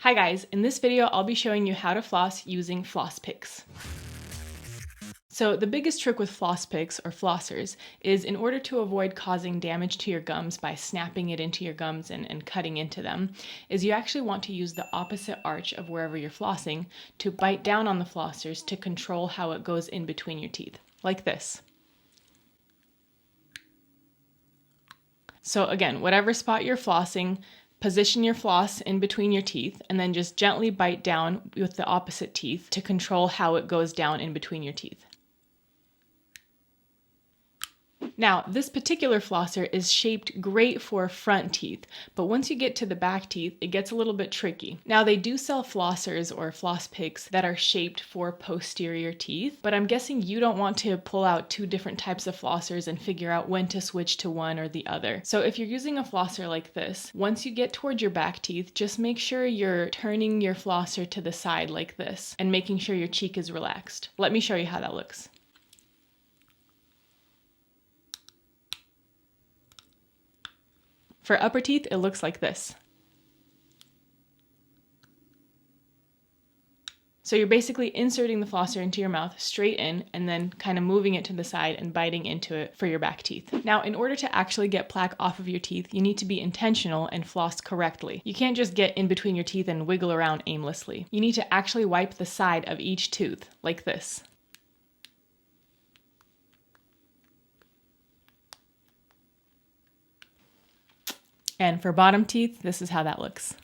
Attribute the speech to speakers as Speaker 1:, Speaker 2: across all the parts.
Speaker 1: Hi guys, in this video I'll be showing you how to floss using floss picks. So the biggest trick with floss picks or flossers is in order to avoid causing damage to your gums by snapping it into your gums and cutting into them, is you actually want to use the opposite arch of wherever you're flossing to bite down on the flossers to control how it goes in between your teeth, like this. So again, whatever spot you're flossing, position your floss in between your teeth and then just gently bite down with the opposite teeth to control how it goes down in between your teeth. Now, this particular flosser is shaped great for front teeth, but once you get to the back teeth, it gets a little bit tricky. Now, they do sell flossers or floss picks that are shaped for posterior teeth, but I'm guessing you don't want to pull out two different types of flossers and figure out when to switch to one or the other. So if you're using a flosser like this, once you get towards your back teeth, just make sure you're turning your flosser to the side like this and making sure your cheek is relaxed. Let me show you how that looks. For upper teeth, it looks like this. So you're basically inserting the flosser into your mouth straight in and then kind of moving it to the side and biting into it for your back teeth. Now, in order to actually get plaque off of your teeth, you need to be intentional and floss correctly. You can't just get in between your teeth and wiggle around aimlessly. You need to actually wipe the side of each tooth, like this. And for bottom teeth, this is how that looks.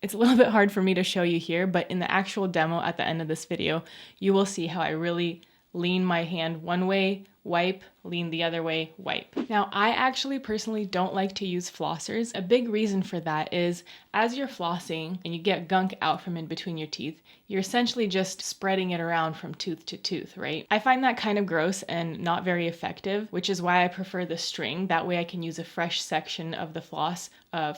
Speaker 1: It's a little bit hard for me to show you here, but in the actual demo at the end of this video, you will see how I really lean my hand one way, wipe, lean the other way, wipe. Now, I actually personally don't like to use flossers. A big reason for that is as you're flossing and you get gunk out from in between your teeth, you're essentially just spreading it around from tooth to tooth, right? I find that kind of gross and not very effective, which is why I prefer the string. That way I can use a fresh section of the floss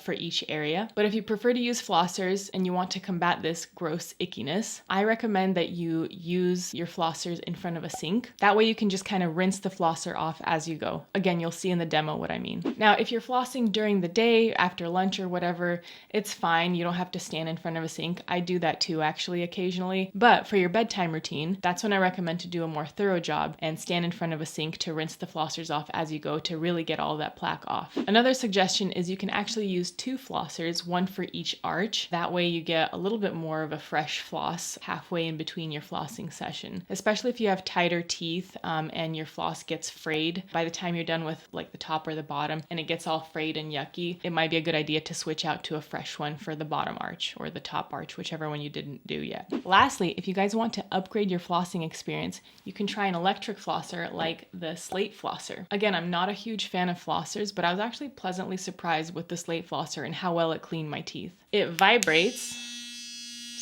Speaker 1: for each area. But if you prefer to use flossers and you want to combat this gross ickiness, I recommend that you use your flossers in front of a sink. That way you can just kind of rinse the flosser off as you go. Again, you'll see in the demo what I mean. Now, if you're flossing during the day, after lunch or whatever, it's fine. You don't have to stand in front of a sink. I do that too, actually, occasionally. But for your bedtime routine, that's when I recommend to do a more thorough job and stand in front of a sink to rinse the flossers off as you go to really get all that plaque off. Another suggestion is you can actually use two flossers, one for each arch. That way you get a little bit more of a fresh floss halfway in between your flossing session, especially if you have tighter teeth and your floss gets frayed by the time you're done with like the top or the bottom and it gets all frayed and yucky. It might be a good idea to switch out to a fresh one for the bottom arch or the top arch, whichever one you didn't do yet. Lastly, if you guys want to upgrade your flossing experience, you can try an electric flosser like the Slate flosser. Again, I'm not a huge fan of flossers, but I was actually pleasantly surprised with the Slate flosser and how well it cleaned my teeth. It vibrates.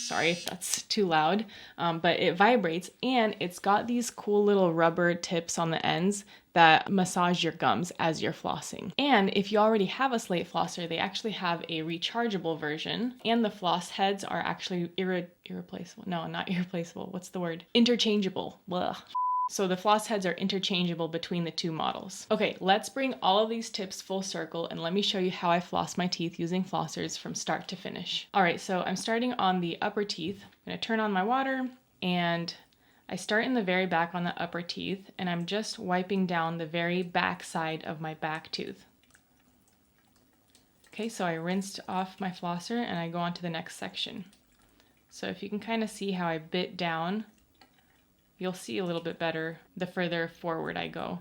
Speaker 1: Sorry if that's too loud, but it vibrates and it's got these cool little rubber tips on the ends that massage your gums as you're flossing. And if you already have a Slate flosser, they actually have a rechargeable version and the floss heads are actually irreplaceable. No, not irreplaceable. What's the word? Interchangeable. Blah. So the floss heads are interchangeable between the two models. Okay, let's bring all of these tips full circle and let me show you how I floss my teeth using flossers from start to finish. All right, so I'm starting on the upper teeth. I'm gonna turn on my water and I start in the very back on the upper teeth and I'm just wiping down the very back side of my back tooth. Okay, so I rinsed off my flosser and I go on to the next section. So if you can kind of see how I bit down, you'll see a little bit better the further forward I go.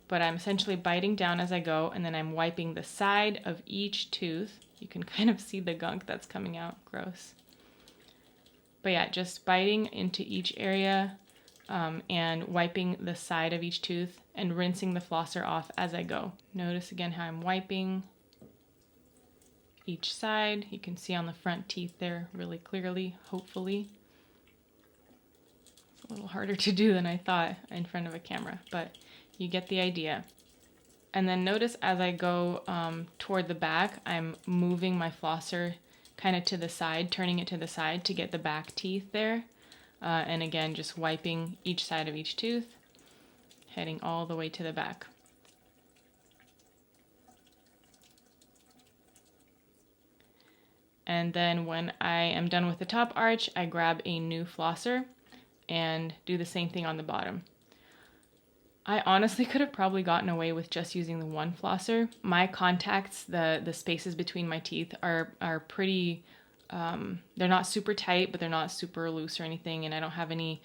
Speaker 1: But I'm essentially biting down as I go, and then I'm wiping the side of each tooth. You can kind of see the gunk that's coming out. Gross. But yeah, just biting into each area and wiping the side of each tooth and rinsing the flosser off as I go. Notice again how I'm wiping each side. You can see on the front teeth there really clearly, hopefully. A little harder to do than I thought in front of a camera, but you get the idea. And then notice as I go toward the back, I'm moving my flosser kind of to the side, turning it to the side to get the back teeth there. And again, just wiping each side of each tooth, heading all the way to the back. And then when I am done with the top arch, I grab a new flosser and do the same thing on the bottom. I honestly could have probably gotten away with just using the one flosser. My contacts, the spaces between my teeth are pretty, they're not super tight, but they're not super loose or anything, and I don't have any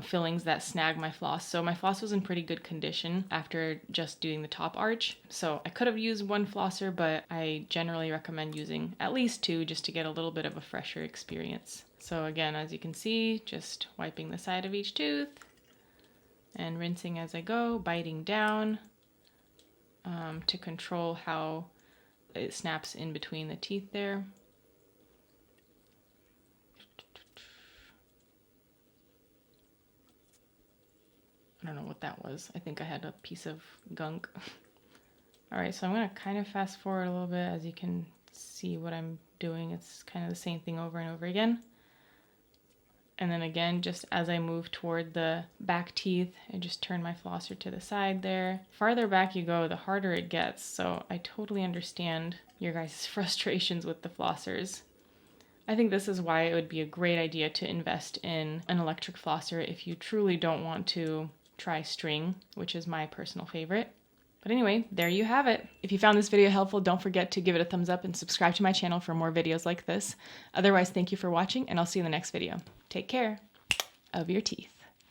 Speaker 1: fillings that snag my floss. So my floss was in pretty good condition after just doing the top arch. So I could have used one flosser, but I generally recommend using at least two just to get a little bit of a fresher experience. So again, as you can see, just wiping the side of each tooth and rinsing as I go, biting down to control how it snaps in between the teeth there. I don't know what that was. I think I had a piece of gunk. All right, so I'm gonna kind of fast forward a little bit. As you can see what I'm doing, it's kind of the same thing over and over again. And then again, just as I move toward the back teeth, I just turn my flosser to the side there. Farther back you go, the harder it gets. So I totally understand your guys' frustrations with the flossers. I think this is why it would be a great idea to invest in an electric flosser if you truly don't want to try string, which is my personal favorite. But anyway, there you have it. If you found this video helpful, don't forget to give it a thumbs up and subscribe to my channel for more videos like this. Otherwise, thank you for watching, and I'll see you in the next video. Take care of your teeth.